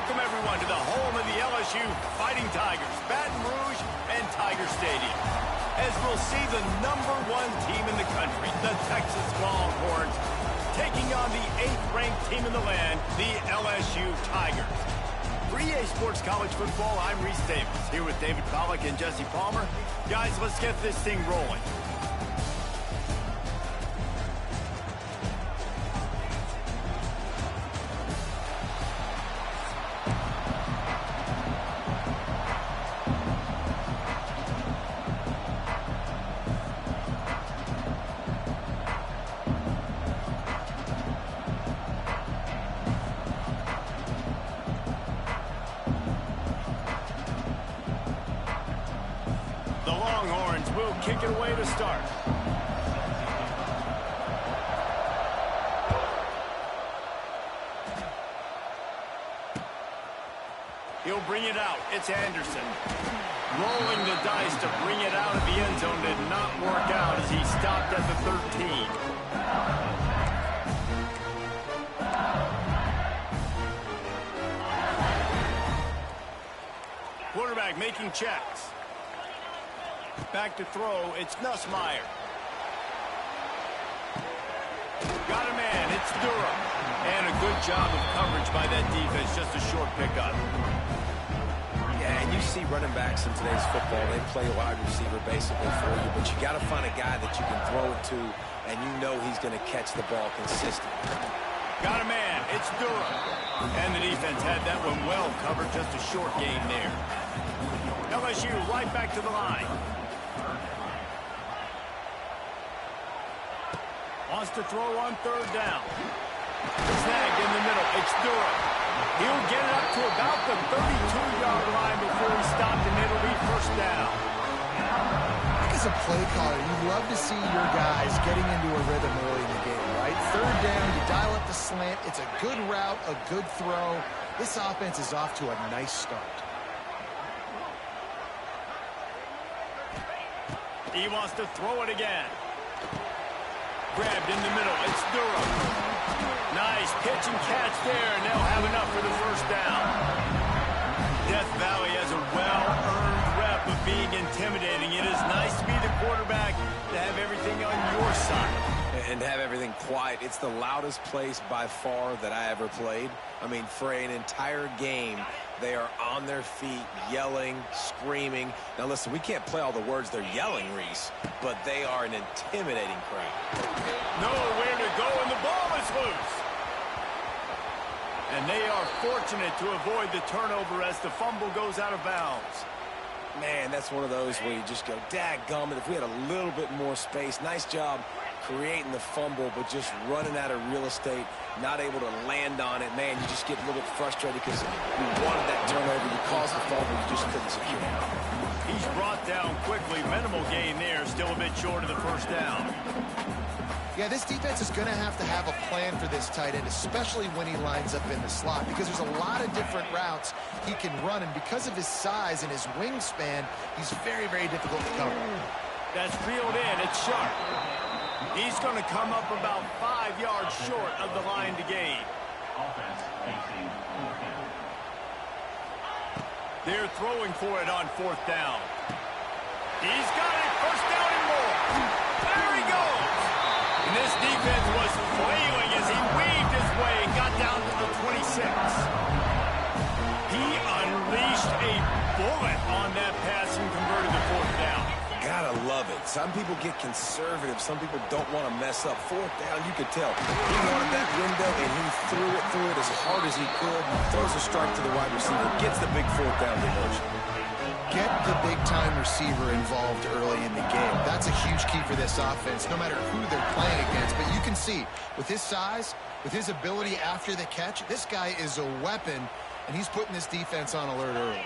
Welcome, everyone, to the home of the LSU Fighting Tigers, Baton Rouge and Tiger Stadium. As we'll see the #1 team in the country, the Texas Longhorns, taking on the 8th-ranked team in the land, the LSU Tigers. For EA Sports College Football, I'm Reese Davis, here with David Pollack and Jesse Palmer. Guys, let's get this thing rolling. The Longhorns will kick it away to start. He'll bring it out. It's Anderson. Rolling the dice to bring it out of the end zone did not work out as he stopped at the 13. Quarterback making checks. Back to throw, it's Nussmeier. Got a man, it's Durham. And a good job of coverage by that defense, just a short pickup. Yeah, and you see running backs in today's football, they play wide receiver basically for you, but you got to find a guy that you can throw it to, and you know he's going to catch the ball consistently. Got a man, it's Durham. And the defense had that one well covered, just a short gain there. LSU right back to the line. Wants to throw on 3rd down. Snagged in the middle. It's Durham. He'll get it up to about the 32-yard line before he stopped, and it'll be 1st down. I think as a play caller, you love to see your guys getting into a rhythm early in the game, right? 3rd down, you dial up the slant. It's a good route, a good throw. This offense is off to a nice start. He wants to throw it again. Grabbed in the middle. It's Durham. Nice pitch and catch there, and they'll have enough for the 1st down. Death Valley has a well-earned rep of being intimidating. It is nice to be the quarterback, to have everything on your side. And to have everything quiet. It's the loudest place by far that I ever played. I mean, for an entire game, they are on their feet, yelling, screaming. Now, listen, we can't play all the words they're yelling, Reese, but they are an intimidating crowd. Nowhere to go, and the ball is loose. And they are fortunate to avoid the turnover as the fumble goes out of bounds. Man, that's one of those where you just go, dadgummit, if we had a little bit more space. Nice job creating the fumble, but just running out of real estate, not able to land on it. Man, you just get a little bit frustrated because you wanted that turnover. You caused the fumble, you just couldn't secure it. He's brought down quickly. Minimal gain there, still a bit short of the 1st down. Yeah, this defense is going to have a plan for this tight end, especially when he lines up in the slot, because there's a lot of different routes he can run, and because of his size and his wingspan, he's very, very difficult to cover. That's reeled in. It's Sharp. He's going to come up about 5 yards short of the line to gain. They're throwing for it on 4th down. He's got it. 1st down and more. There he goes. And this defense was flailing as he weaved his way and got down to the 26. He unleashed a bullet on that pass and converted the 4th down. Gotta love it. Some people get conservative. Some people don't want to mess up. 4th down, you could tell. He wanted that window, and he threw it as hard as he could. Throws a strike to the wide receiver. Gets the big 4th down conversion. Get the big-time receiver involved early in the game. That's a huge key for this offense, no matter who they're playing against. But you can see, with his size, with his ability after the catch, this guy is a weapon, and he's putting this defense on alert early.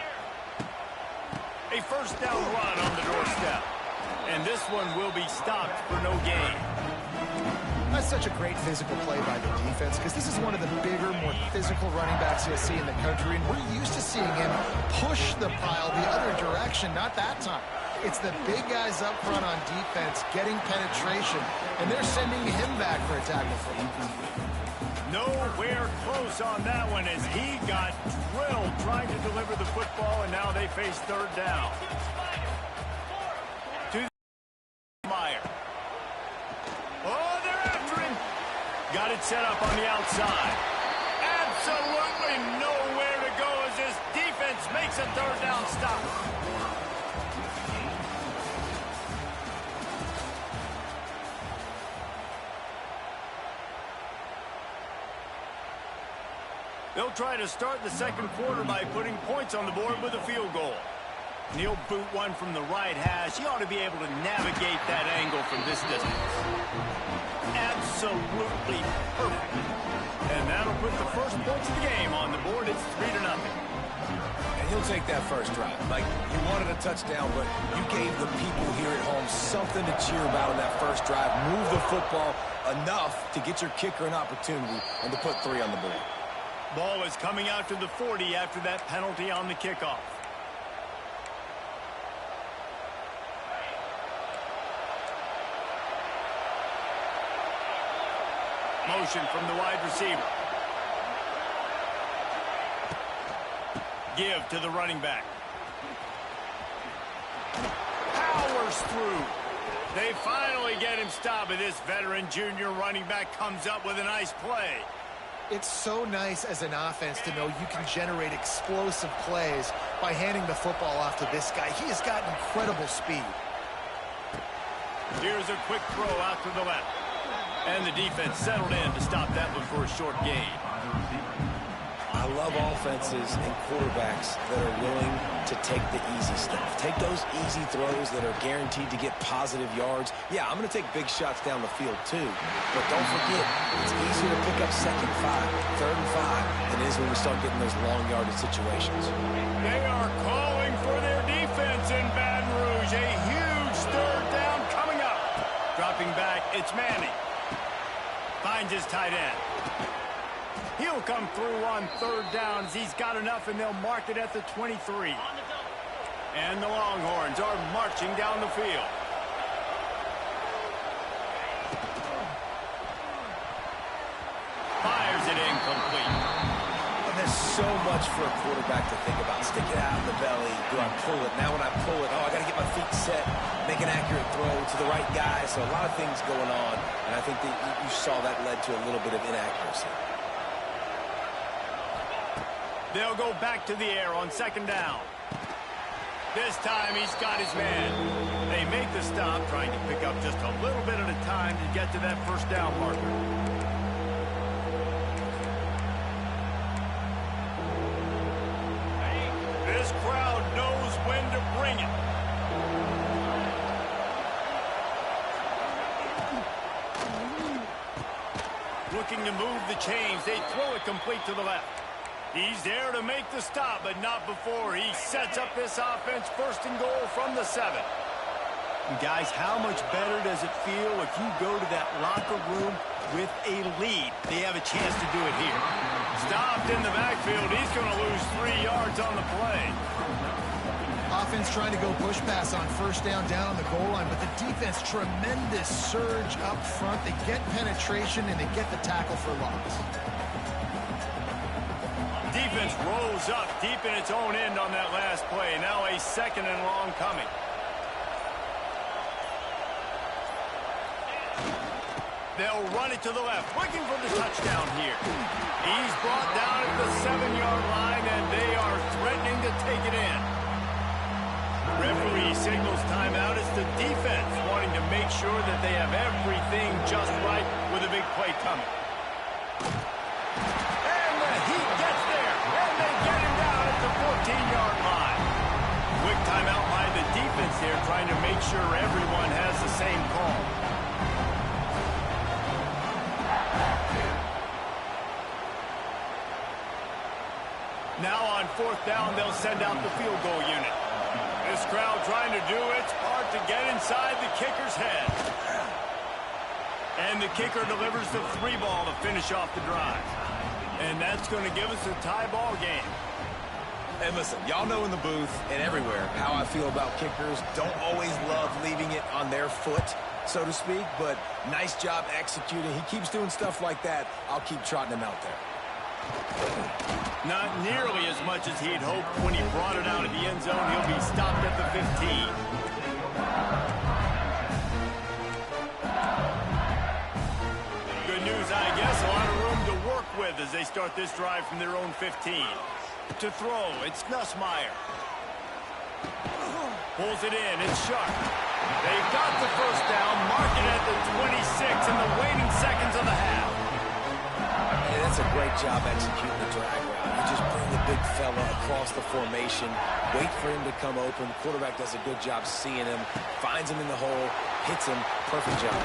A 1st down run on the doorstep. And this one will be stopped for no gain. That's such a great physical play by the defense, because this is one of the bigger, more physical running backs you'll see in the country, and we're used to seeing him push the pile the other direction. Not that time. It's the big guys up front on defense getting penetration, and they're sending him back for a tackle for him. Nowhere close on that one as he got drilled trying to deliver the football, and now they face third down. To Meyer. Oh, they're after him. Got it set up on the outside. Absolutely nowhere to go as this defense makes a third down stop. They'll try to start the second quarter by putting points on the board with a field goal. He'll boot one from the right hash. He ought to be able to navigate that angle from this distance. Absolutely perfect. And that'll put the first points of the game on the board. It's 3-0. And he'll take that first drive. Like, you wanted a touchdown, but you gave the people here at home something to cheer about in that first drive. Move the football enough to get your kicker an opportunity and to put 3 on the board. Ball is coming out to the 40 after that penalty on the kickoff. Motion from the wide receiver. Give to the running back. Powers through. They finally get him stopped, but this veteran junior running back comes up with a nice play. It's so nice as an offense to know you can generate explosive plays by handing the football off to this guy. He has got incredible speed. Here's a quick throw out to the left. And the defense settled in to stop that one for a short gain. I love offenses and quarterbacks that are willing to take the easy stuff. Take those easy throws that are guaranteed to get positive yards. Yeah, I'm going to take big shots down the field too. But don't forget, it's easier to pick up 2nd and 5, 3rd and 5 than it is when we start getting those long yardage situations. They are calling for their defense in Baton Rouge. A huge third down coming up. Dropping back, it's Manning. Finds his tight end. He'll come through on 3rd down as he's got enough, and they'll mark it at the 23. And the Longhorns are marching down the field. Fires it incomplete. And there's so much for a quarterback to think about. Stick it out in the belly. Do I pull it? Now when I pull it, I got to get my feet set, make an accurate throw to the right guy. So a lot of things going on, and I think that you saw that led to a little bit of inaccuracy. They'll go back to the air on 2nd down. This time he's got his man. They make the stop, trying to pick up just a little bit at a time to get to that 1st down marker. This crowd knows when to bring it. Looking to move the chains. They throw it complete to the left. He's there to make the stop, but not before he sets up this offense 1st and goal from the 7. Guys, how much better does it feel if you go to that locker room with a lead? They have a chance to do it here. Stopped in the backfield. He's going to lose 3 yards on the play. Offense trying to go push pass on 1st down on the goal line, but the defense, tremendous surge up front. They get penetration, and they get the tackle for loss. Defense rolls up deep in its own end on that last play. Now a 2nd and long coming. They'll run it to the left, looking for the touchdown here. He's brought down at the 7-yard line, and they are threatening to take it in. Referee signals timeout. It's the defense wanting to make sure that they have everything just right with a big play coming. And the Heat gets there, and they get him down at the 14-yard line. Quick timeout by the defense here, trying to make sure everyone has the same call. Now on 4th down, they'll send out the field goal unit. This crowd trying to do its part to get inside the kicker's head. And the kicker delivers the 3 ball to finish off the drive. And that's going to give us a tie ball game. And listen, y'all know in the booth and everywhere how I feel about kickers. Don't always love leaving it on their foot. so to speak, but nice job executing. He keeps doing stuff like that. I'll keep trotting him out there. Not nearly as much as he'd hoped when he brought it out of the end zone. He'll be stopped at the 15. Good news, I guess. A lot of room to work with as they start this drive from their own 15. To throw, it's Nussmeier. Pulls it in, it's Sharp. They've got the first down, mark it at the 26 in the waning seconds of the half. Hey, that's a great job executing the drag route. You just bring the big fella across the formation, wait for him to come open. The quarterback does a good job seeing him, finds him in the hole, hits him. Perfect job.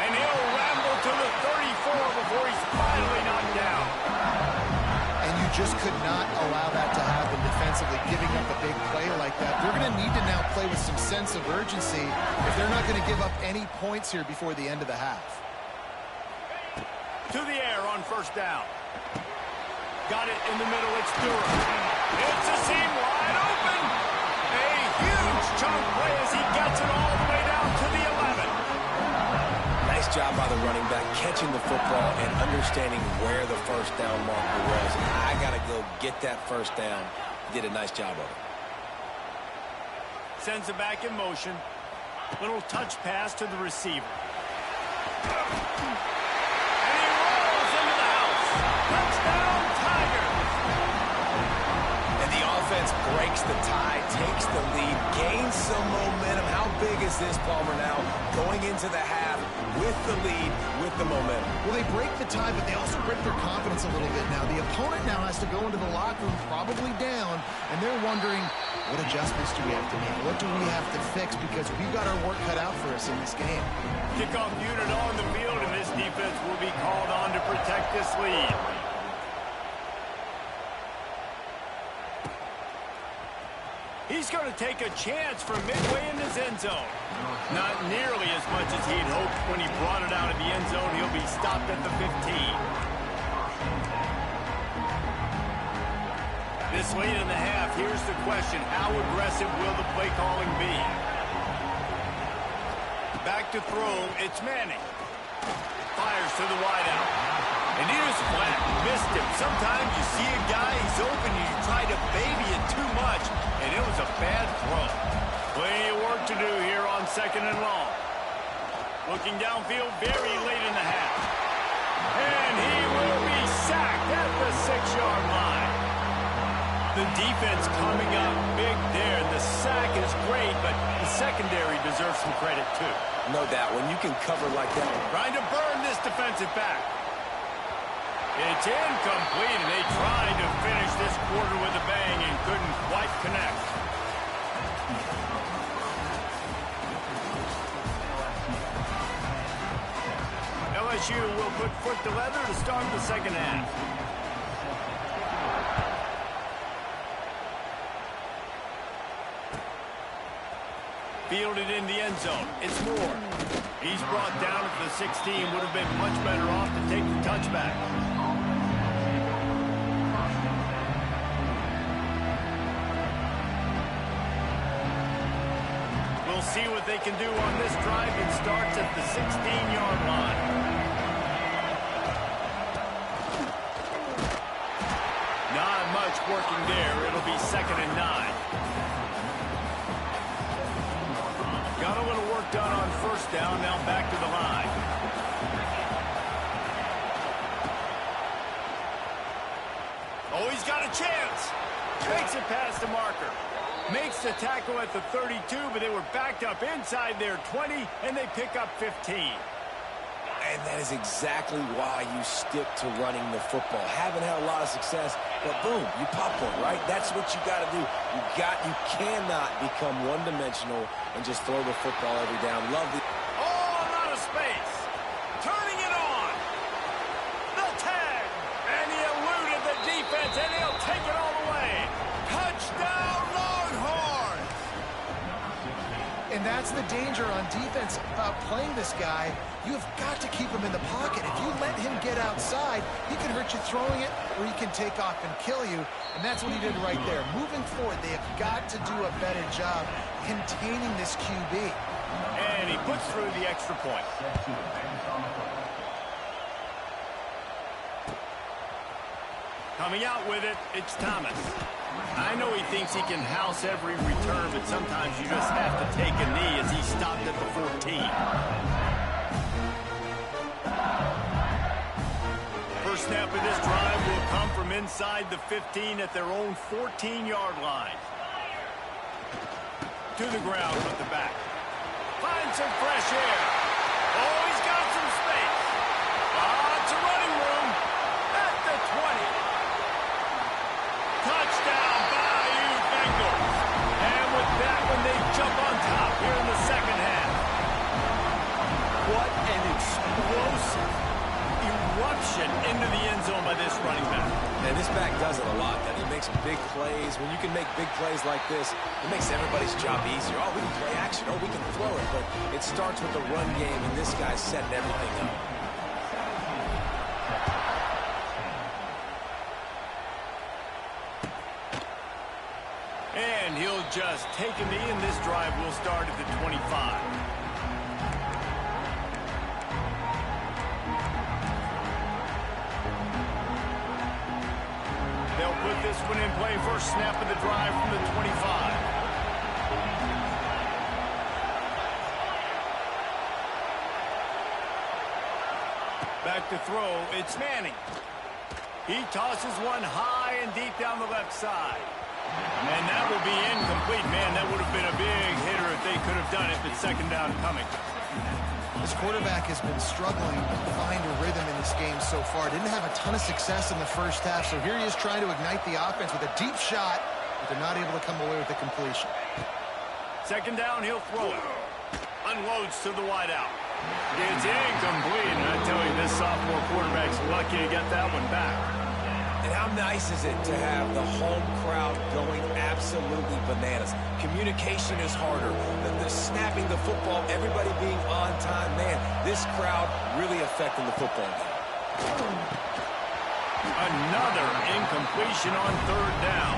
And he'll ramble to the 34 before he's finally knocked down. And you just could not allow that to happen defensively, giving up a big play like that. They're going to need to now play with some sense of urgency if they're not going to give up any points here before the end of the half. To the air on first down. Got it in the middle, it's Durham. It's a seam wide open. A huge chunk play as he gets it all the way down to the 11. Nice job by the running back, catching the football and understanding where the first down marker was. I got to go get that first down. He did a nice job of it. Sends it back in motion. Little touch pass to the receiver. And he rolls into the house. Touchdown, Tigers! And the offense breaks the tie, takes the lead, gains some momentum. How big is this, Palmer, now? Going into the half with the lead, with the momentum. Well, they break the tie, but they also break their confidence a little bit now. The opponent now has to go into the locker room probably down, and they're wondering, what adjustments do we have to make? What do we have to fix? Because we've got our work cut out for us in this game. Kickoff unit on the field, and this defense will be called on to protect this lead. He's going to take a chance from midway in his end zone. Not nearly as much as he'd hoped when he brought it out of the end zone. He'll be stopped at the 15. This late in the half, here's the question. How aggressive will the play calling be? Back to throw, it's Manning. Fires to the wideout. And here's flat, missed him. Sometimes you see a guy, he's open, and you try to baby it too much, and it was a bad throw. Plenty of work to do here on second and long. Looking downfield very late in the half. And he will be sacked at the 6-yard line. The defense coming up big there. The sack is great, but the secondary deserves some credit too. No doubt. When you can cover like that. Trying to burn this defensive back. It's incomplete, and they tried to finish this quarter with a bang and couldn't quite connect. LSU will put foot to leather to start the second half. Fielded in the end zone. It's Moore. He's brought down at the 16. Would have been much better off to take the touchback. We'll see what they can do on this drive. It starts at the 16-yard line. Not much working there. It'll be 2nd and 9. Got a little work done on first down. Now back to the line. Oh, he's got a chance. Makes it past the marker. Makes the tackle at the 32, but they were backed up inside their 20, and they pick up 15. And that is exactly why you stick to running the football. Haven't had a lot of success, but boom, you pop one, right? That's what you got to do. You cannot become one-dimensional and just throw the football every down. Love the... All out of space. Turning it on. The tag. And he eluded the defense, and he'll take it all the way. Touchdown, Longhorns. And that's the danger on defense about playing this guy. You have got to keep him in the pocket. If you let him get outside, he can hurt you throwing it, or he can take off and kill you. And that's what he did right there. Moving forward, they have got to do a better job containing this QB. And he puts through the extra point. Coming out with it, it's Thomas. I know he thinks he can house every return, but sometimes you just have to take a knee as he stopped at the 14. First snap of this drive will come from inside the 15 at their own 14-yard line. To the ground with the back. Finds some fresh air. Oh, he's got some space. Lots of running room at the 20. Touchdown, Bayou Bengals. And with that one, they jump on top here in the second half. What an explosive eruption into the end zone by this running back. And this back does it a lot. That he makes big plays. When you can make big plays like this, it makes everybody's job easier. Oh, we can play action. Oh, we can throw it. But it starts with the run game, and this guy's setting everything up. And he'll just take a knee, and this drive will start at the 25. They'll put this one in play. First snap of the drive from the 25. Back to throw, it's Manning. He tosses one high and deep down the left side. And that will be incomplete. Man, that would have been a big hitter if they could have done it, but second down coming. This quarterback has been struggling to find a rhythm in this game so far. Didn't have a ton of success in the first half, so here he is trying to ignite the offense with a deep shot, but they're not able to come away with the completion. Second down, he'll throw it. Unloads to the wideout. It's incomplete, and I tell you, this sophomore quarterback's lucky to get that one back. And how nice is it to have the home crowd going absolutely bananas? Communication is harder. The snapping the football, everybody being on time. Man, this crowd really affecting the football game. Another incompletion on third down.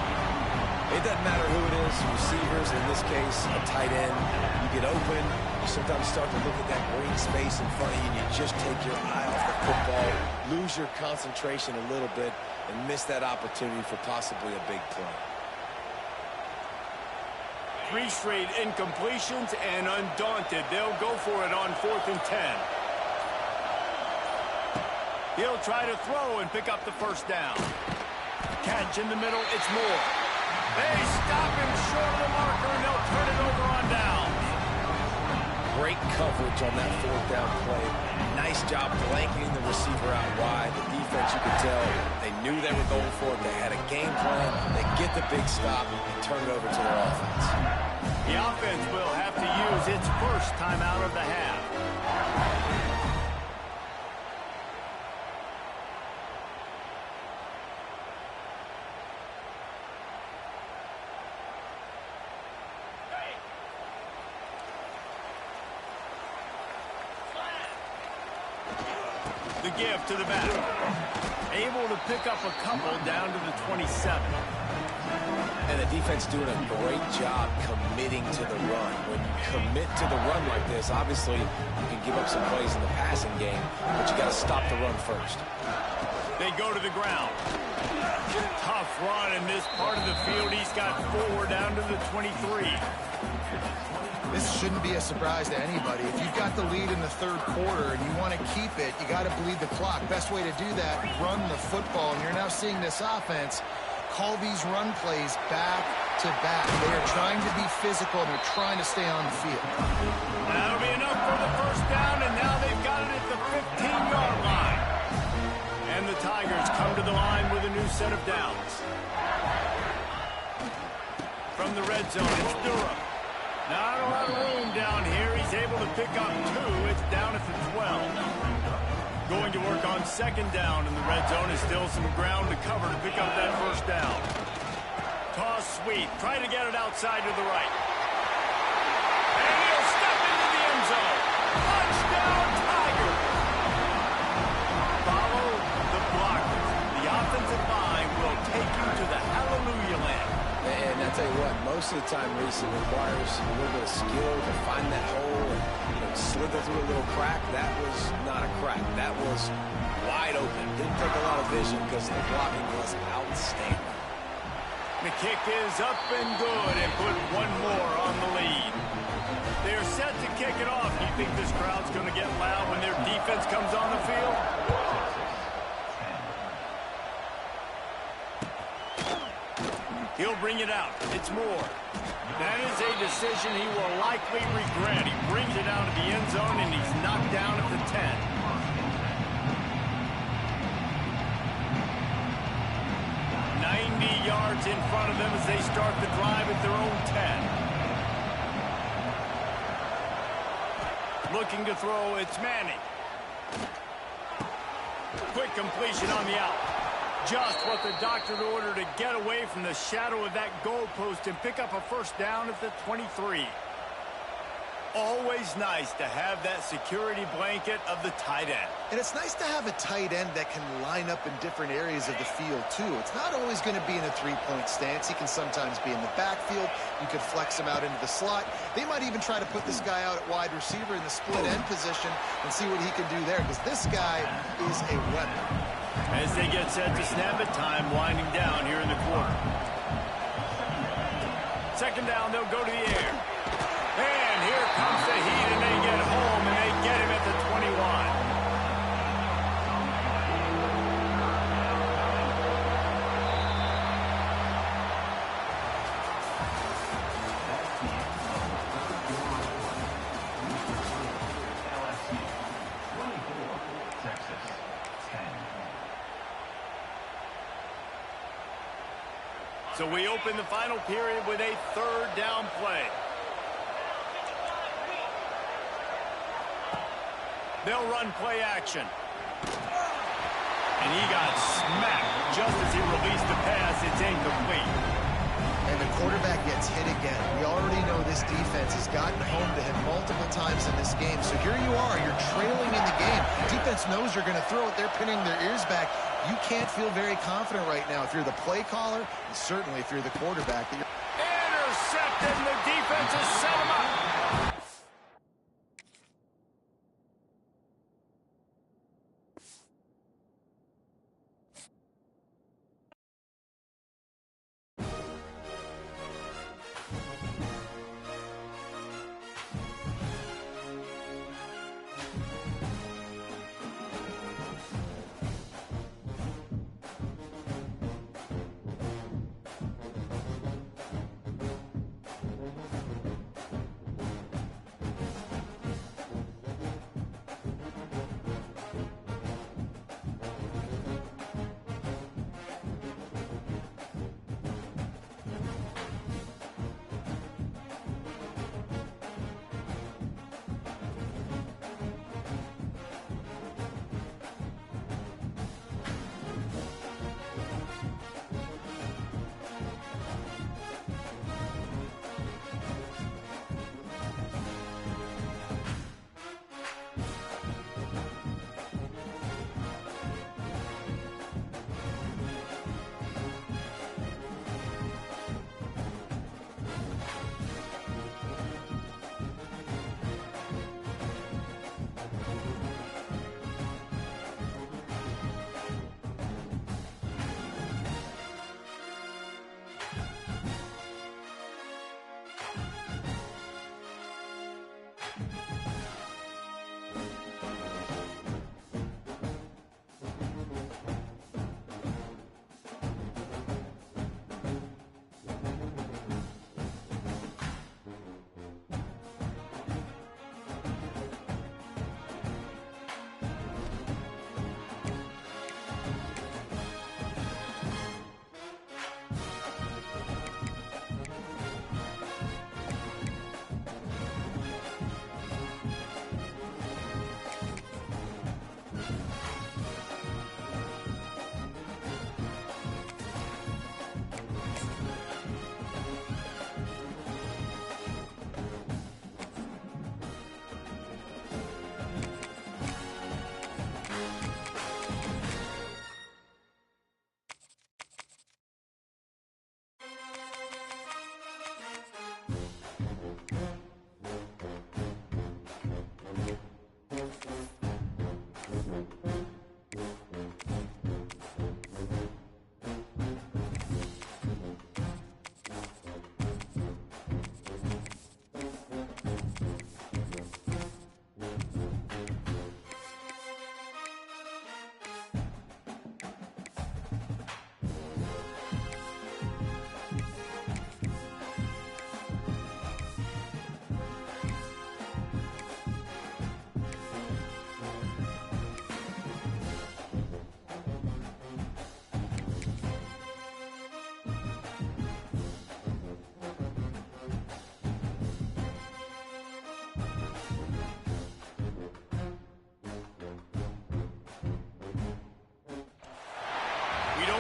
It doesn't matter who it is, receivers, in this case, a tight end. You get open, you sometimes start to look at that green space in front of you, and you just take your eye off the football, lose your concentration a little bit, and miss that opportunity for possibly a big play. 3 straight incompletions, and undaunted, they'll go for it on 4th and 10. He'll try to throw and pick up the first down. Catch in the middle, it's Moore. They stop him short of the marker, and they'll turn it over on down. Great coverage on that 4th down play. Nice job blanketing the receiver out wide. The defense, you could tell, they knew they were going for it. They had a game plan. They get the big stop and turn it over to their offense. The offense will have to use its first timeout of the half. The give to the back. Able to pick up a couple down to the 27. And the defense doing a great job committing to the run. When you commit to the run like this, obviously you can give up some plays in the passing game, but you got to stop the run first. They go to the ground. Tough run in this part of the field. He's got 4 down to the 23. This shouldn't be a surprise to anybody. If you've got the lead in the third quarter and you want to keep it, you got to bleed the clock. Best way to do that, run the football. And you're now seeing this offense call these run plays back to back. They are trying to be physical, and they're trying to stay on the field. That'll be enough for the first down, and now they've got it at the 15-yard line. And the Tigers come to the line with a new set of downs. From the red zone, it's Durham. Not a lot of room down here. He's able to pick up 2. It's down at the 12. Going to work on second down in the red zone. Is still some ground to cover to pick up that first down. Toss sweep. Try to get it outside to the right. And he'll step into the end zone. Touchdown, Tigers. Follow the blockers. The offensive line will take you to the hallelujah land. And I tell you what, most of the time, Reese, it requires a little bit of skill to find that hole, slither through a little crack. That was not a crack. That was wide open. Didn't take a lot of vision because the blocking was outstanding. The kick is up and good and put one more on the lead. They're set to kick it off. Do you think this crowd's going to get loud when their defense comes on the field? He'll bring it out. It's Moore. That is a decision he will likely regret. He brings it out of the end zone, and he's knocked down at the 10. 90 yards in front of them as they start the drive at their own 10. Looking to throw, it's Manning. Quick completion on the out. Just what the doctor ordered to get away from the shadow of that goalpost and pick up a first down at the 23. Always nice to have that security blanket of the tight end. And it's nice to have a tight end that can line up in different areas of the field, too. It's not always going to be in a three-point stance. He can sometimes be in the backfield. You could flex him out into the slot. They might even try to put this guy out at wide receiver in the split end position and see what he can do there, because this guy is a weapon. As they get set to snap it, time winding down here in the quarter. Second down, they'll go to the air. And here comes the heat, and they get home, and they get him at the 21. So we open the final period with a third down play. They'll run play action. And he got smacked just as he released the pass. It's incomplete. And the quarterback gets hit again. We already know this defense has gotten home to him multiple times in this game. So here you are. You're trailing in the game. Defense knows you're going to throw it. They're pinning their ears back. You can't feel very confident right now if you're the play caller, and certainly if you're the quarterback. Intercepted, and the defense has set him up.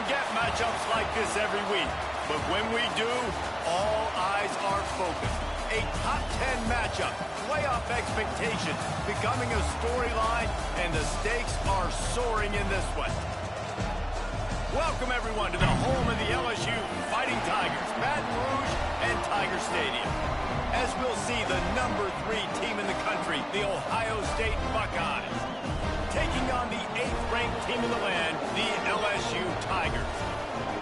get matchups like this every week, but when we do, all eyes are focused. A top 10 matchup, playoff expectations becoming a storyline, and the stakes are soaring in this one. Welcome, everyone, to the home of the LSU Fighting Tigers, Baton Rouge and Tiger Stadium. As we'll see the number 3 team in the country, the Ohio State Buckeyes, taking on the 8th-ranked team in the land, the LSU Tigers.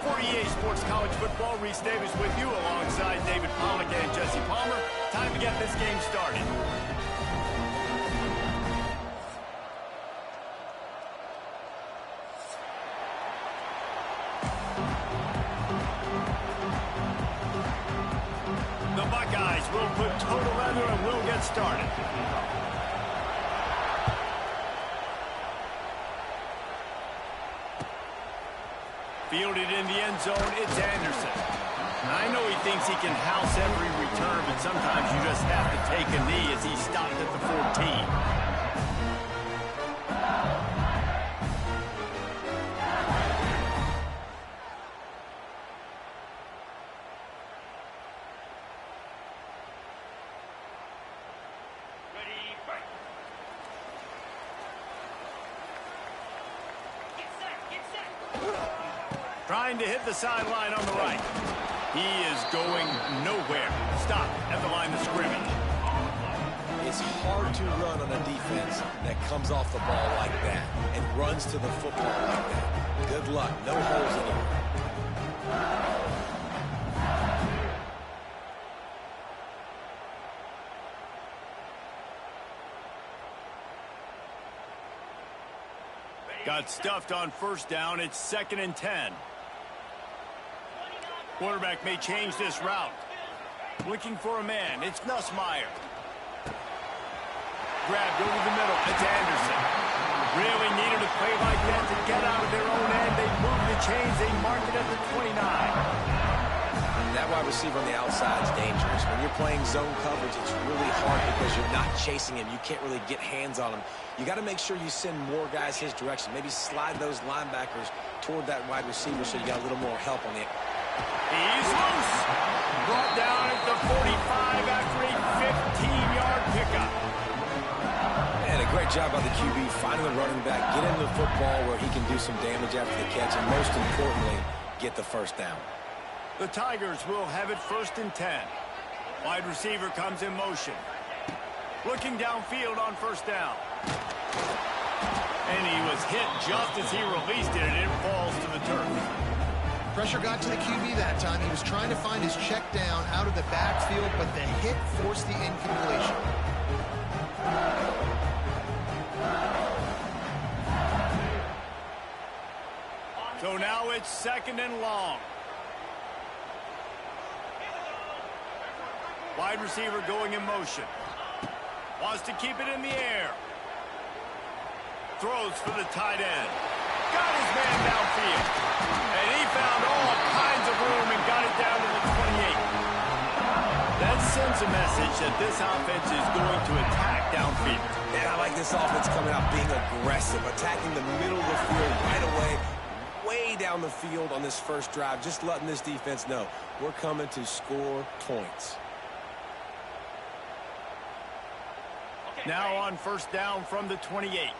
For EA Sports College Football, Reese Davis with you alongside David Pollack and Jesse Palmer. Time to get this game started. The Buckeyes will put total leather and we'll get started. Fielded in the end zone, it's Anderson. I know he thinks he can house every return, but sometimes you just have to take a knee as he stopped at the 14. Trying to hit the sideline on the right. He is going nowhere. Stop at the line of scrimmage. It's hard to run on a defense that comes off the ball like that and runs to the football like that. Good luck. No holes anywhere. Got stuffed on first down. It's 2nd and 10. Quarterback may change this route. Looking for a man. It's Nussmeier. Grabbed over the middle. It's Anderson. Really needed a play like that to get out of their own end. They moved the chains. They marked it at the 29. That wide receiver on the outside is dangerous. When you're playing zone coverage, it's really hard because you're not chasing him. You can't really get hands on him. You got to make sure you send more guys his direction. Maybe slide those linebackers toward that wide receiver so you got a little more help on it. He's loose. Brought down at the 45 after a 15-yard pickup. And a great job by the QB finding the running back, get him the football where he can do some damage after the catch, and most importantly, get the first down. The Tigers will have it 1st and 10. Wide receiver comes in motion. Looking downfield on first down. And he was hit just as he released it, and it falls to the turf. Pressure got to the QB that time. He was trying to find his check down out of the backfield, but the hit forced the incompletion. So now it's 2nd and long. Wide receiver going in motion. Wants to keep it in the air. Throws for the tight end. Got his man downfield. And he found all kinds of room and got it down to the 28. That sends a message that this offense is going to attack downfield. And I like this offense coming out being aggressive, attacking the middle of the field right away, way down the field on this first drive, just letting this defense know we're coming to score points. Now on first down from the 28.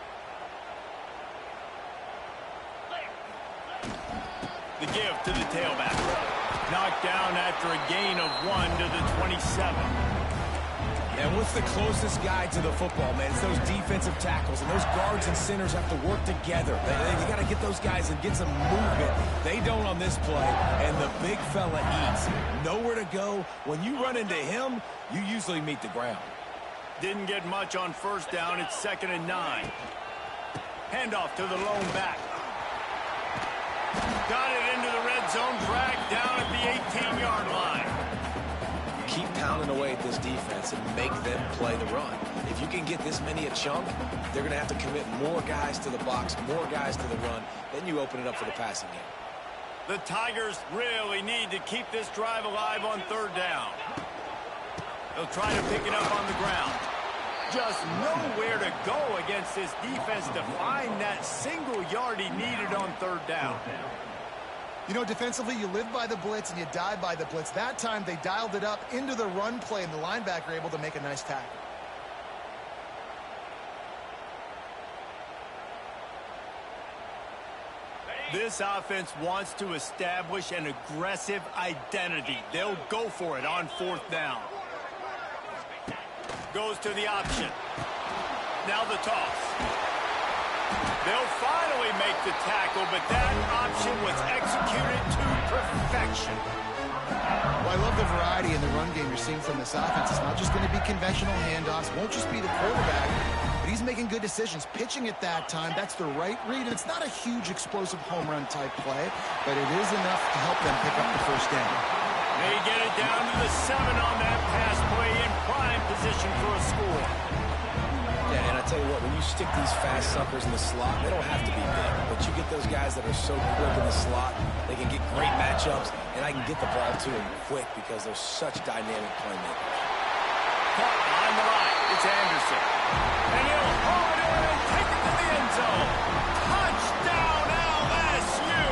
The give to the tailback. Knocked down after a gain of 1 to the 27. And what's the closest guy to the football, man? It's those defensive tackles, and those guards and centers have to work together. They got to get those guys and get some movement. They don't on this play, and the big fella eats. Nowhere to go. When you run into him, you usually meet the ground. Didn't get much on first down. It's 2nd and 9. Handoff to the lone back. Got it into the red zone. Dragged down at the 18-yard line. Keep pounding away at this defense and make them play the run. If you can get this many a chunk, they're going to have to commit more guys to the box, more guys to the run. Then you open it up for the passing game. The Tigers really need to keep this drive alive on third down. They'll try to pick it up on the ground. Just nowhere to go against this defense to find that single yard he needed on third down. You know, defensively, you live by the blitz and you die by the blitz. That time, they dialed it up into the run play, and the linebacker able to make a nice tackle. This offense wants to establish an aggressive identity. They'll go for it on 4th down. Goes to the option. Now the toss. They'll finally make the tackle, but that option was executed to perfection. Well, I love the variety in the run game you're seeing from this offense. It's not just going to be conventional handoffs. Won't just be the quarterback, but he's making good decisions. Pitching at that time, that's the right read, and it's not a huge explosive home run type play, but it is enough to help them pick up the first down. They get it down to the 7 on that pass play in prime position for a score. Yeah, and I tell you what, when you stick these fast suckers in the slot, they don't have to be big, but you get those guys that are so quick in the slot, they can get great matchups, and I can get the ball to them quick because they're such dynamic playmakers. Caught behind the line. It's Anderson. And he'll haul it in and take it to the end zone. Touchdown, LSU!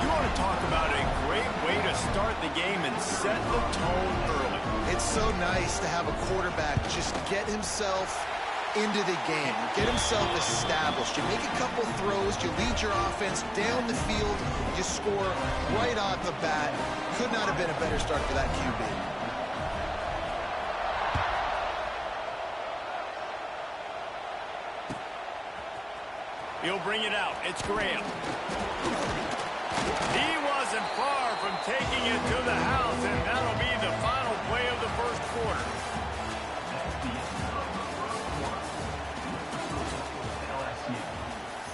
You want to talk about a great way to start the game and set the tone early. It's so nice to have a quarterback just get himself into the game, get himself established. You make a couple throws, you lead your offense down the field, you score right off the bat. Could not have been a better start for that QB. He'll bring it out. It's Graham. He wasn't far from taking it to the house, and that'll be the final play of the first quarter. LSU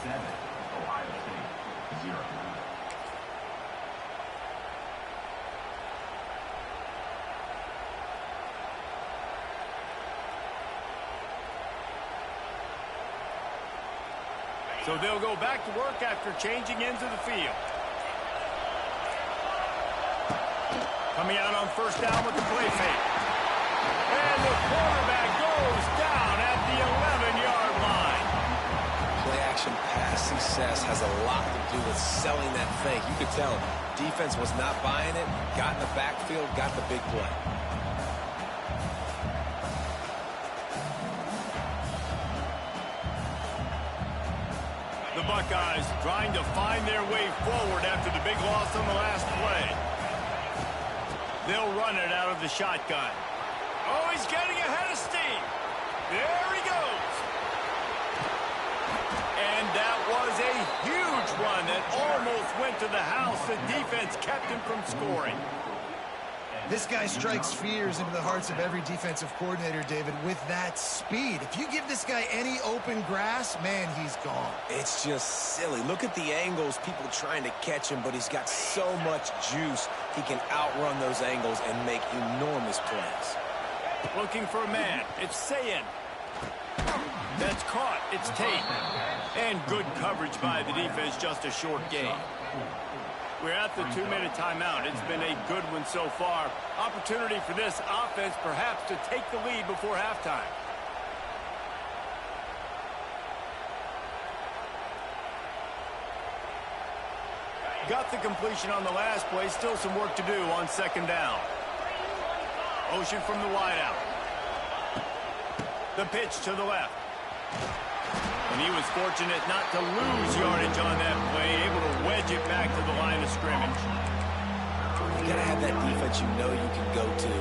7, Ohio State 0. So they'll go back to work after changing into the field. Coming out on 1st down with the play fake. And the quarterback goes down at the 11-yard line. Play-action pass success has a lot to do with selling that fake. You could tell defense was not buying it, got in the backfield, got the big play. The Buckeyes trying to find their way forward after the big loss on the last play. They'll run it out of the shotgun. Oh, he's getting ahead of steam. There he goes. And that was a huge run that almost went to the house. The defense kept him from scoring. This guy strikes fears into the hearts of every defensive coordinator, David, with that speed. If you give this guy any open grass, man, he's gone. It's just silly. Look at the angles, people trying to catch him, but he's got so much juice. He can outrun those angles and make enormous plays. Looking for a man. It's Sayin. That's caught. It's Tate. And good coverage by the defense, just a short gain. We're at the 2-minute timeout. It's been a good one so far. Opportunity for this offense perhaps to take the lead before halftime. Got the completion on the last play. Still some work to do on 2nd down. Motion from the wideout. The pitch to the left. And he was fortunate not to lose yardage on that play, able to wedge it back to the line of scrimmage. You got to have that defense you know you can go to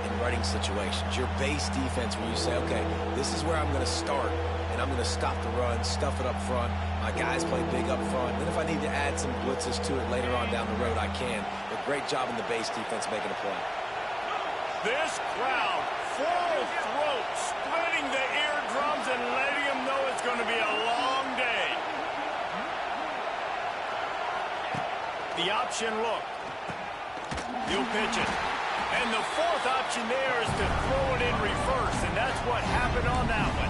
in running situations. Your base defense where you say, okay, this is where I'm going to start, and I'm going to stop the run, stuff it up front. My guys play big up front. Then if I need to add some blitzes to it later on down the road, I can. But great job in the base defense making a play. This crowd, full throat, splitting the eardrums and letting them know it's going to be a long day. The option look. He'll pitch it. And the 4th option there is to throw it in reverse, and that's what happened on that one.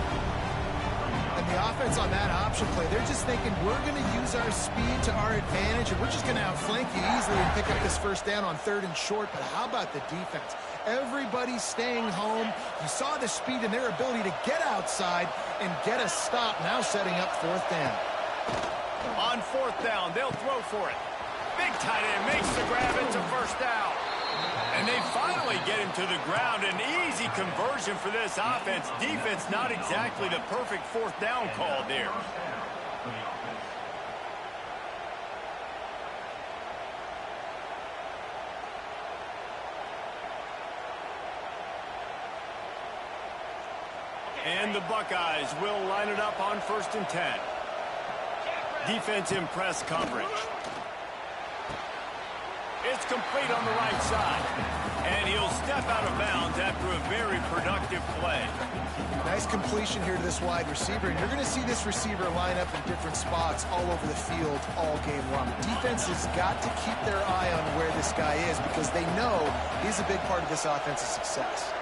And the offense on that option play, they're just thinking, we're going to use our speed to our advantage, and we're just going to outflank you easily and pick up this 1st down on 3rd and short. But how about the defense? Everybody staying home. You saw the speed and their ability to get outside and get a stop, now setting up 4th down. On fourth down, they'll throw for it. Big tight end makes the grab. It's a first down. And they finally get him to the ground. An easy conversion for this offense. Defense not exactly the perfect fourth down call there. And the Buckeyes will line it up on 1st and 10. Defense in press coverage. It's complete on the right side. And he'll step out of bounds after a very productive play. Nice completion here to this wide receiver. And you're going to see this receiver line up in different spots all over the field all game long. Defense has got to keep their eye on where this guy is because they know he's a big part of this offense's success.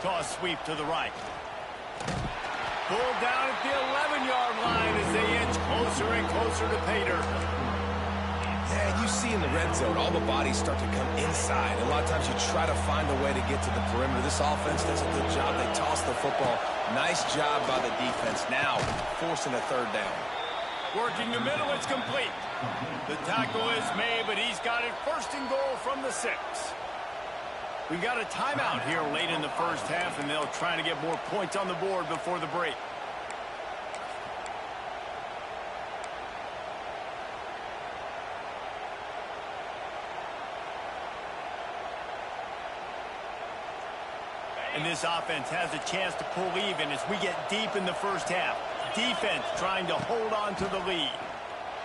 Toss sweep to the right. Pulled down at the 11-yard line as they inch closer and closer to pay dirt. Yeah, you see in the red zone, all the bodies start to come inside. A lot of times you try to find a way to get to the perimeter. This offense does a good job. They toss the football. Nice job by the defense. Now, forcing a third down. Working the middle, it's complete. The tackle is made, but he's got it 1st and goal from the 6. We've got a timeout here late in the first half, and they'll try to get more points on the board before the break. And this offense has a chance to pull even as we get deep in the first half. Defense trying to hold on to the lead.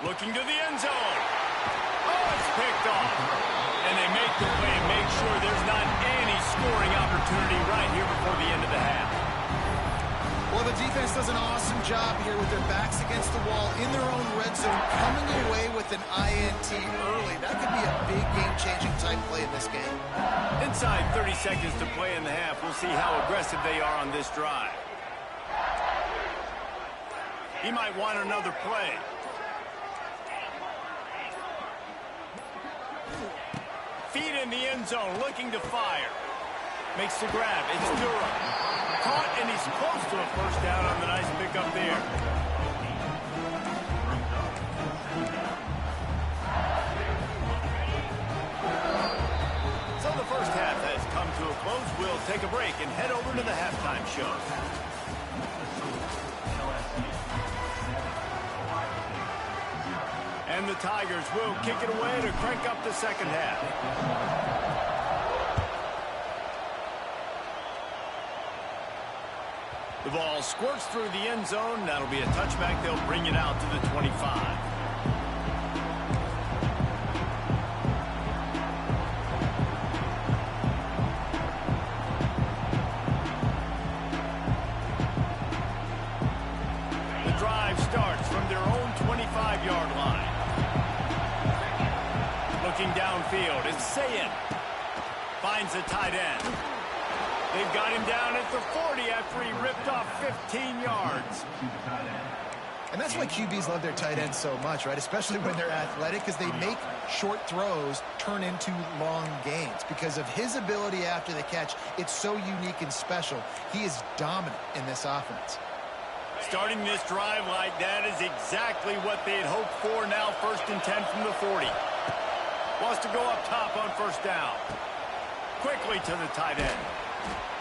Looking to the end zone. Oh, it's picked off. And they make the play and make sure there's not any scoring opportunity right here before the end of the half. Well, the defense does an awesome job here with their backs against the wall in their own red zone, coming away with an INT early. That could be a big game-changing type play in this game. Inside 30 seconds to play in the half. We'll see how aggressive they are on this drive. He might want another play. Feet in the end zone, looking to fire. Makes the grab. It's Durham. Caught, and he's close to a first down on the nice pickup there. So the first half has come to a close. We'll take a break and head over to the halftime show. And the Tigers will kick it away to crank up the second half. The ball squirts through the end zone. That'll be a touchback. They'll bring it out to the 25. The drive starts from their own 25-yard line. Looking downfield, it's Sayin. Finds a tight end. They've got him down at the 40 after he ripped off 15 yards. And that's why QBs love their tight ends so much, right? Especially when they're athletic, because they make short throws turn into long gains. Because of his ability after the catch, it's so unique and special. He is dominant in this offense. Starting this drive like that is exactly what they had hoped for. Now 1st and 10 from the 40. Wants to go up top on first down. Quickly to the tight end.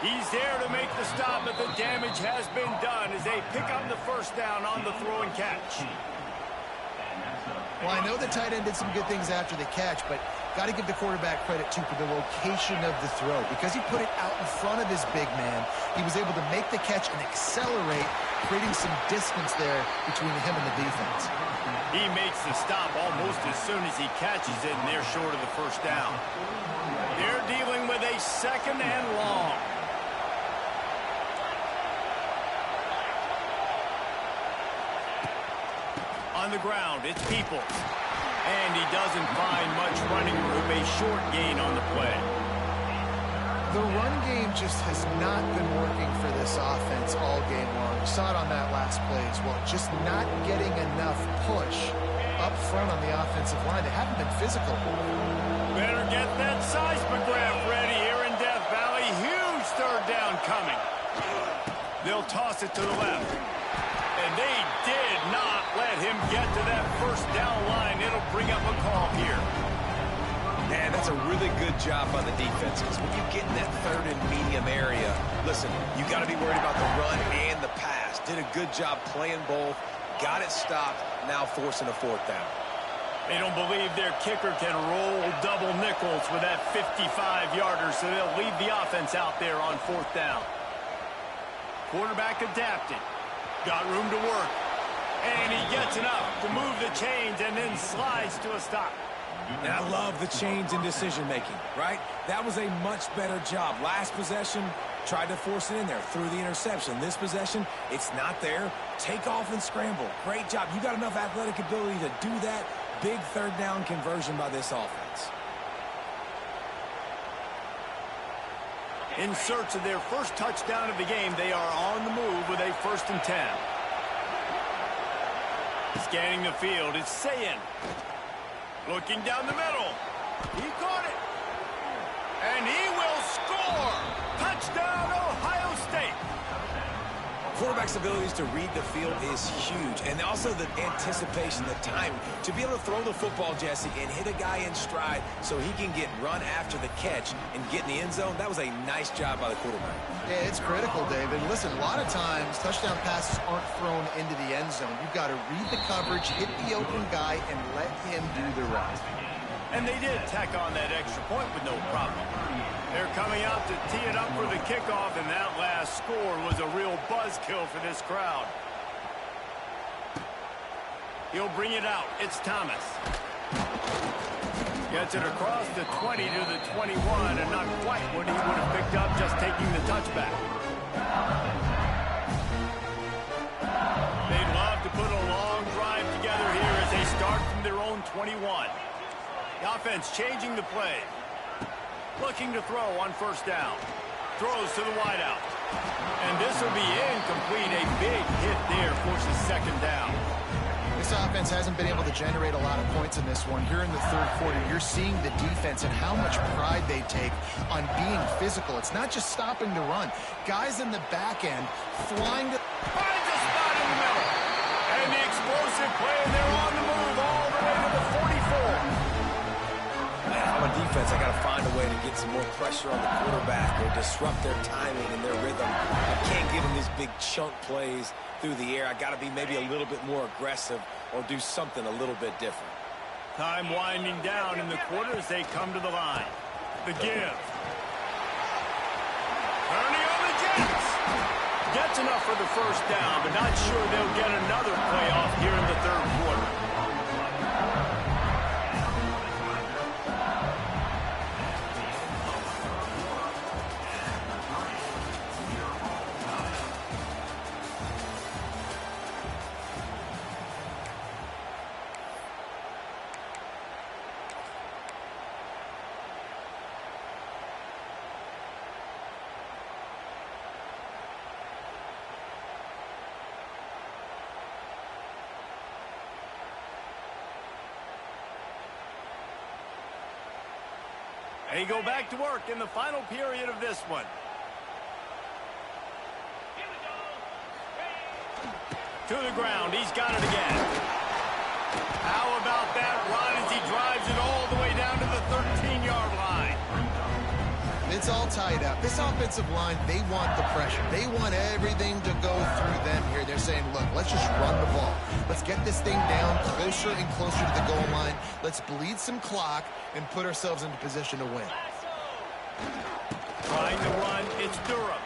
He's there to make the stop, but the damage has been done as they pick up the first down on the throw and catch. Well, I know the tight end did some good things after the catch, but got to give the quarterback credit, too, for the location of the throw. Because he put it out in front of his big man, he was able to make the catch and accelerate, creating some distance there between him and the defense. He makes the stop almost as soon as he catches it, and they're short of the first down. They're dealing with a 2nd and long. On the ground, it's Peoples. And he doesn't find much running room, a short gain on the play. The run game just has not been working for this offense all game long. We saw it on that last play as well. Just not getting enough push up front on the offensive line. They haven't been physical. Better get that seismograph ready here in Death Valley. Huge third down coming. They'll toss it to the left. And they did not let him get to that first down line. It'll bring up a call here. Man, that's a really good job by the defense, because when you get in that third and medium area, listen, you got to be worried about the run and the pass. Did a good job playing both, got it stopped, now forcing a fourth down. They don't believe their kicker can roll double nickels with that 55-yarder, so they'll leave the offense out there on fourth down. Quarterback adapted. Got room to work. And he gets enough to move the chains and then slides to a stop. And I love the change in decision-making, right? That was a much better job. Last possession, tried to force it in there, threw the interception. This possession, it's not there. Take off and scramble. Great job. You got enough athletic ability to do that. Big third down conversion by this offense. In search of their first touchdown of the game, they are on the move with a 1st and 10. Scanning the field, it's Sayin. Looking down the middle. He caught it. And he will score. Touchdown, Ohio State. Quarterback's abilities to read the field is huge. And also the anticipation, the time to be able to throw the football, Jesse, and hit a guy in stride so he can get run after the catch and get in the end zone. That was a nice job by the quarterback. Yeah, it's critical, David. Listen, a lot of times touchdown passes aren't thrown into the end zone. You've got to read the coverage, hit the open guy, and let him do the rest. And they did tack on that extra point with no problem. They're coming out to tee it up for the kickoff, and that last score was a real buzzkill for this crowd. He'll bring it out. It's Thomas. Gets it across the 20 to the 21, and not quite what he would have picked up just taking the touchback. They'd love to put a long drive together here as they start from their own 21. The offense changing the play. Looking to throw on 1st down. Throws to the wideout. And this will be incomplete. A big hit there forces 2nd down. This offense hasn't been able to generate a lot of points in this one. Here in the third quarter, you're seeing the defense and how much pride they take on being physical. It's not just stopping to run. Guys in the back end flying to... Finds a spot in the middle. And the explosive play, and they're on the move all the way to the 44. I'm a defense. I got to find a way to get some more pressure on the quarterback or disrupt their timing and their rhythm. I can't give them these big chunk plays through the air. I got to be maybe a little bit more aggressive or do something a little bit different. Time winding down in the quarter as they come to the line. The give. Turning on the Jets. Gets enough for the 1st down, but not sure they'll get another playoff here in the third quarter. They go back to work in the final period of this one. To the ground. He's got it again. How about that run as he drives it all the way down to the 13-yard line? It's all tied up. This offensive line, they want the pressure. They want everything to go through them here. They're saying, look, let's just run the ball. Let's get this thing down closer and closer to the goal line. Let's bleed some clock and put ourselves into position to win. Trying to run, it's Durham.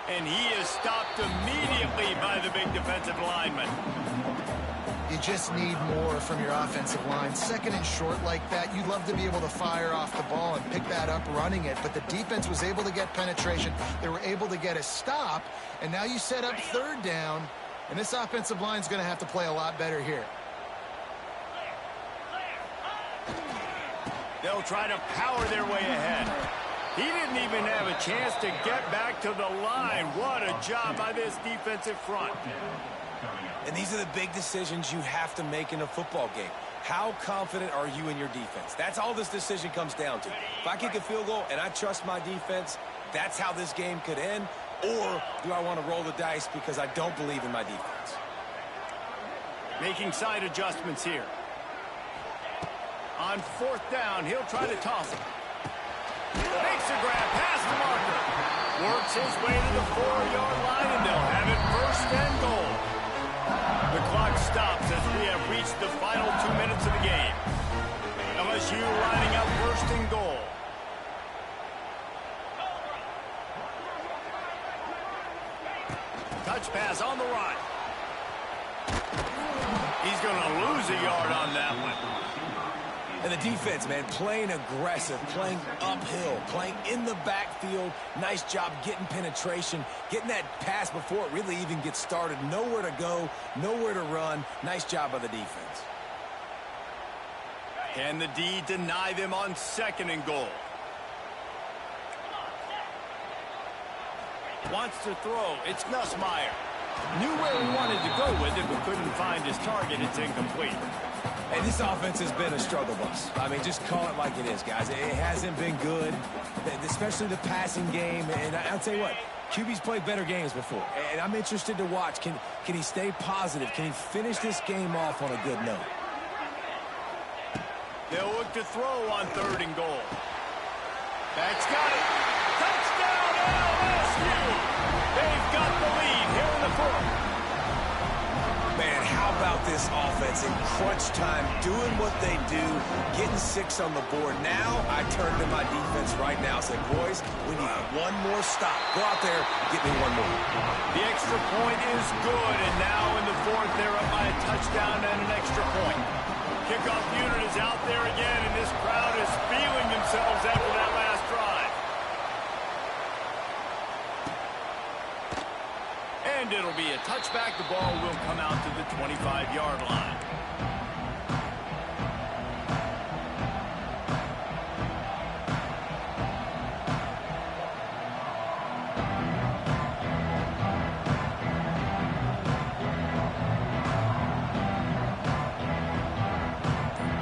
And he is stopped immediately by the big defensive lineman. You just need more from your offensive line. 2nd and short like that, you'd love to be able to fire off the ball and pick that up running it. But the defense was able to get penetration. They were able to get a stop. And now you set up 3rd down. And this offensive line is going to have to play a lot better here. They'll try to power their way ahead. He didn't even have a chance to get back to the line. What a job by this defensive front. And these are the big decisions you have to make in a football game. How confident are you in your defense? That's all this decision comes down to. If I kick a field goal and I trust my defense, that's how this game could end. Or do I want to roll the dice because I don't believe in my defense? Making side adjustments here. On 4th down, he'll try to toss it. Makes a grab past the marker. Works his way to the 4-yard line, and they'll have it 1st and goal. The clock stops as we have reached the final 2 minutes of the game. LSU lining up 1st and goal. Touch pass on the run. He's going to lose a yard on that one. And the defense, man, playing aggressive, playing uphill, playing in the backfield. Nice job getting penetration, getting that pass before it really even gets started. Nowhere to go, nowhere to run. Nice job by the defense. Can the D deny them on 2nd and goal? Wants to throw. It's Nussmeier. Knew where he wanted to go with it, but couldn't find his target. It's incomplete. Hey, this offense has been a struggle bus. I mean, just call it like it is, guys. It hasn't been good, especially the passing game. And I'll tell you what, QB's played better games before. And I'm interested to watch. Can he stay positive? Can he finish this game off on a good note? They'll look to throw on 3rd and goal. That's got it. Touchdown, LSU! They've got the lead here in the 4th. Man, how about this offense in crunch time, doing what they do, getting 6 on the board. Now I turn to my defense right now and say, boys, we need one more stop. Go out there, get me one more. The extra point is good, and now in the 4th, they're up by a touchdown and an extra point. Kickoff unit is out there again, and this crowd is feeling themselves after that last drive. And it'll be a touchback. The ball will come out to the 25-yard line.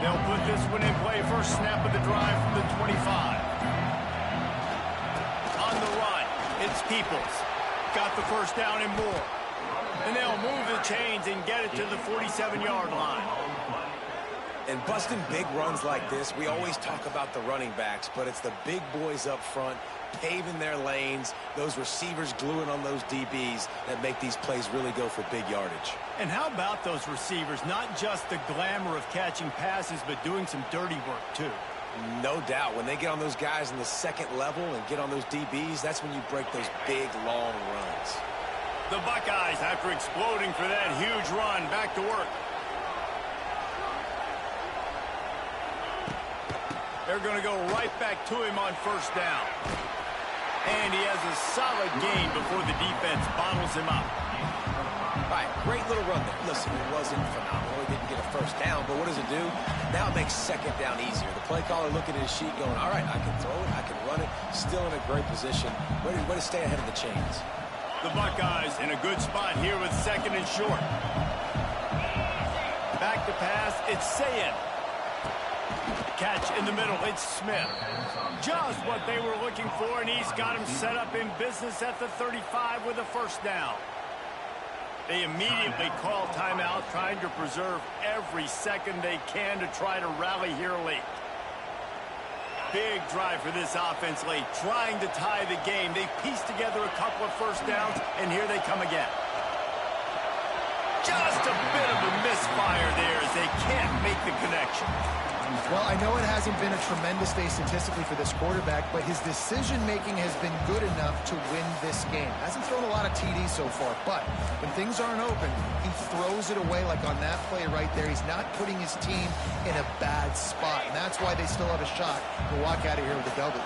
They'll put this one in play. First snap of the drive from the 25. On the run, it's Peoples. Got the 1st down and more. And they'll move the chains and get it to the 47-yard line. And busting big runs like this, we always talk about the running backs, but it's the big boys up front, paving their lanes, those receivers gluing on those DBs that make these plays really go for big yardage. And how about those receivers? Not just the glamour of catching passes, but doing some dirty work, too. No doubt. When they get on those guys in the 2nd level and get on those DBs, that's when you break those big, long runs. The Buckeyes, after exploding for that huge run, back to work. They're going to go right back to him on 1st down. And he has a solid gain before the defense bottles him up. All right, great little run there. Listen, it wasn't phenomenal. He didn't get a 1st down, but what does it do? Now it makes 2nd down easier. The play caller looking at his sheet going, all right, I can throw it, I can run it, still in a great position. Way to stay ahead of the chains. The Buckeyes in a good spot here with 2nd and short. Back to pass, it's Sayin. Catch in the middle, it's Smith. Just what they were looking for, and he's got him set up in business at the 35 with a 1st down. They immediately call timeout, trying to preserve every second they can to try to rally here late. Big drive for this offense late, trying to tie the game. They pieced together a couple of 1st downs, and here they come again. Just a bit of a misfire there as they can't make the connection. Well, I know it hasn't been a tremendous day statistically for this quarterback, but his decision-making has been good enough to win this game. Hasn't thrown a lot of TDs so far, but when things aren't open, he throws it away like on that play right there. He's not putting his team in a bad spot, and that's why they still have a shot to walk out of here with a W.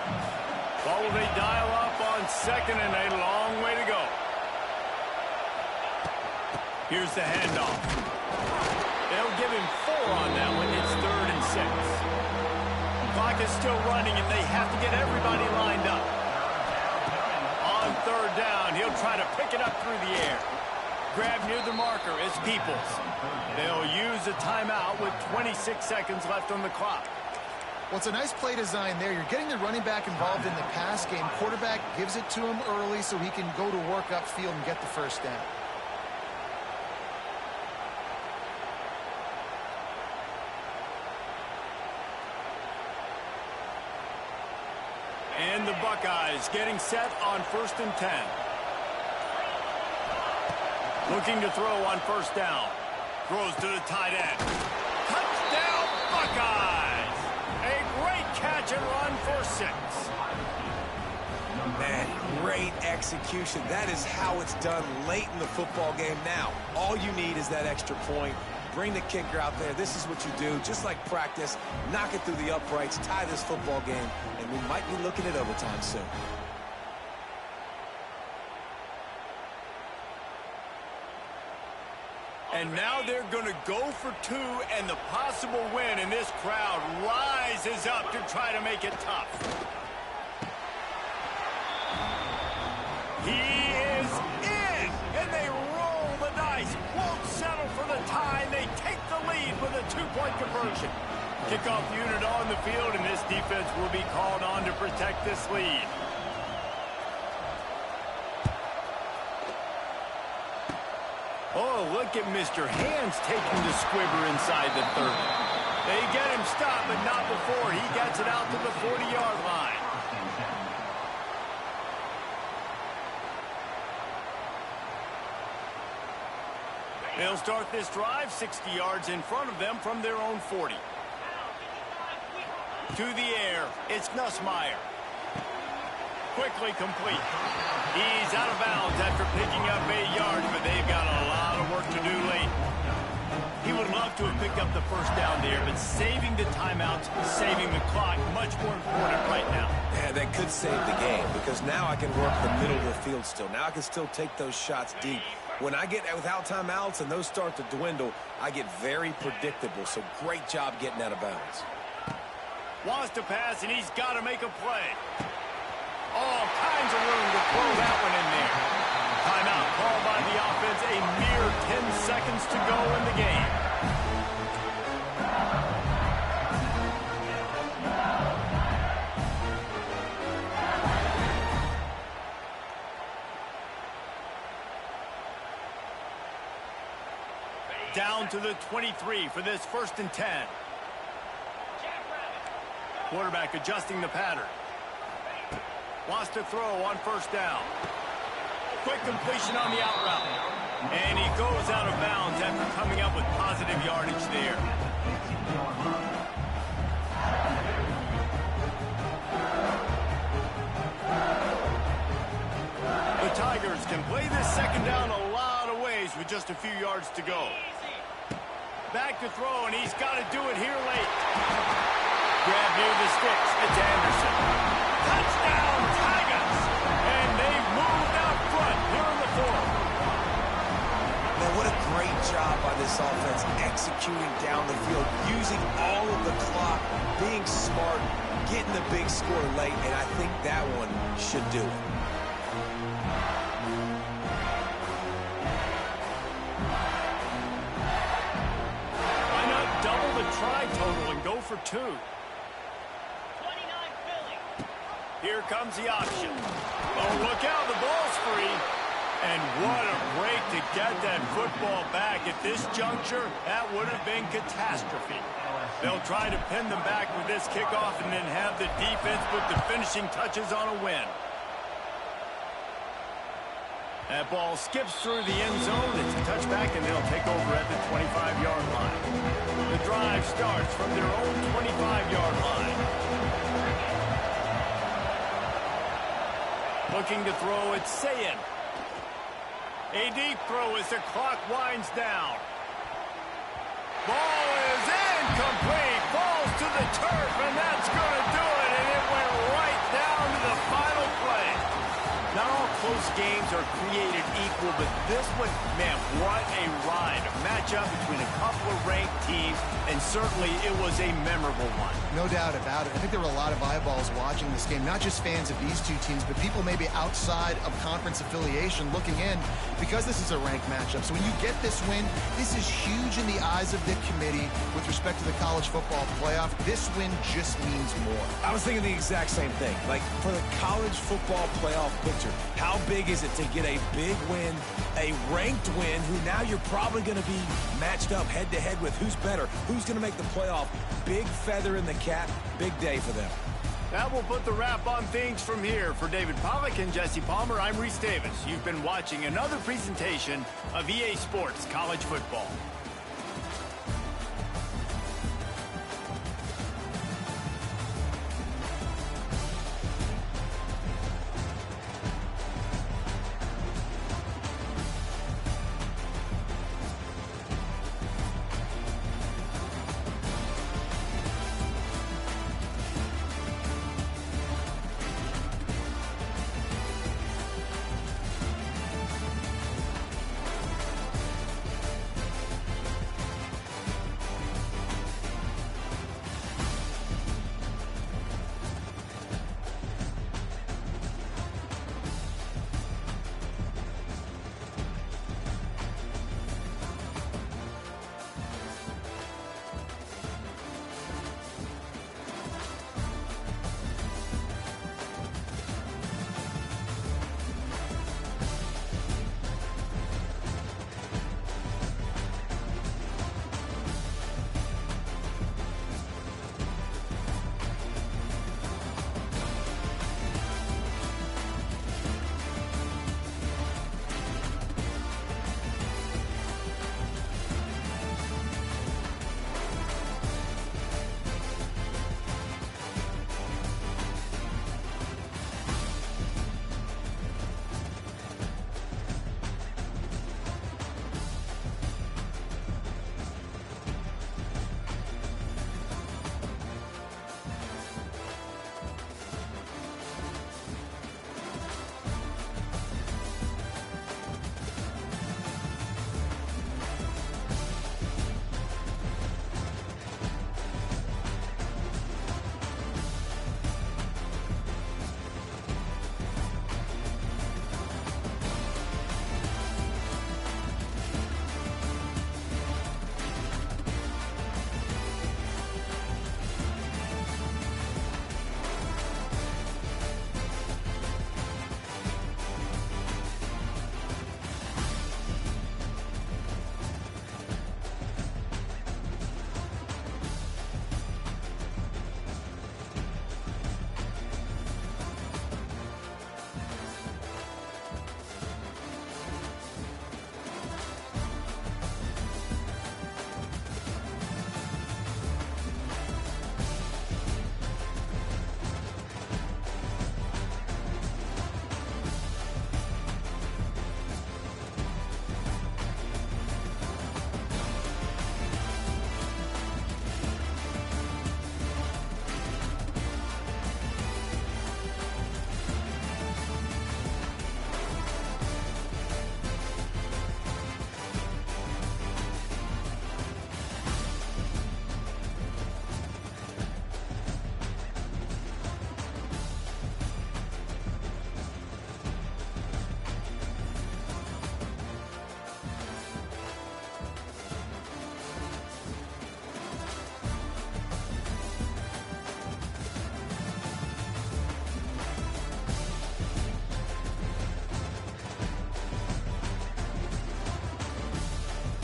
Well, they dial up on 2nd and a long way to go. Here's the handoff. They'll give him 4 on that one. It's 3rd and 6. Clock is still running, and they have to get everybody lined up. On 3rd down, he'll try to pick it up through the air. Grab near the marker is Peoples. They'll use a timeout with 26 seconds left on the clock. Well, it's a nice play design there. You're getting the running back involved in the pass game. Quarterback gives it to him early so he can go to work upfield and get the 1st down. Buckeyes getting set on 1st and 10. Looking to throw on 1st down. Throws to the tight end. Touchdown, Buckeyes! A great catch and run for 6. Man, great execution. That is how it's done late in the football game now. All you need is that extra point. Bring the kicker out there. This is what you do, just like practice. Knock it through the uprights, tie this football game, and we might be looking at overtime soon. And now they're going to go for 2, and the possible win, and this crowd rises up to try to make it tough. He is in, and they roll the dice. Won't settle for the tie. They take the lead with a 2-point conversion. Kickoff unit on the field, and this defense will be called on to protect this lead. Oh, look at Mr. Hands taking the squibber inside the 30. They get him stopped, but not before he gets it out to the 40-yard line. They'll start this drive 60 yards in front of them from their own 40. To the air, it's Nussmeier. Quickly complete. He's out of bounds after picking up 8 yards, but they've got a lot of work to do late. He would love to have picked up the 1st down there, but saving the timeouts, saving the clock, much more important right now. Yeah, that could save the game, because now I can work the middle of the field still. Now I can still take those shots deep. When I get without timeouts and those start to dwindle, I get very predictable, so great job getting out of bounds. Wants to pass, and he's got to make a play. All kinds of room to throw that one in there. Timeout called by the offense. A mere 10 seconds to go in the game. Down to the 23 for this 1st and 10. Quarterback adjusting the pattern. Wants to throw on 1st down. Quick completion on the out route. And he goes out of bounds after coming up with positive yardage there. The Tigers can play this 2nd down a lot of ways with just a few yards to go. Back to throw, and he's got to do it here late. Grab near the sticks. It's Anderson. Touchdown, Tigers! And they've moved out front here in the 4th. Man, what a great job by this offense executing down the field, using all of the clock, being smart, getting the big score late, and I think that one should do it. Why not double the try total and go for 2? Here comes the option. Oh, look out, the ball's free. And what a break to get that football back. At this juncture, that would have been catastrophe. They'll try to pin them back with this kickoff and then have the defense put the finishing touches on a win. That ball skips through the end zone. It's a touchback, and they'll take over at the 25-yard line. The drive starts from their own 25-yard line. Looking to throw, it's Sayin. A deep throw as the clock winds down. Ball is incomplete. Falls to the turf, and that's going to do it. And it went right down to the final play. Not all close games are created equal, but this one, man, what a ride. A matchup between a couple of ranked teams, and certainly it was a memorable one. No doubt about it. I think there were a lot of eyeballs watching this game, not just fans of these two teams, but people maybe outside of conference affiliation looking in, because this is a ranked matchup. So when you get this win, this is huge in the eyes of the committee with respect to the college football playoff. This win just means more. I was thinking the exact same thing. Like, for the college football playoff picture, how big is it to get a big win, a ranked win, who now you're probably going to be matched up head-to-head with who's better, who's going to make the playoff. Big feather in the cap, big day for them. That will put the wrap on things from here. For David Pollack and Jesse Palmer, I'm Reese Davis. You've been watching another presentation of EA Sports College Football.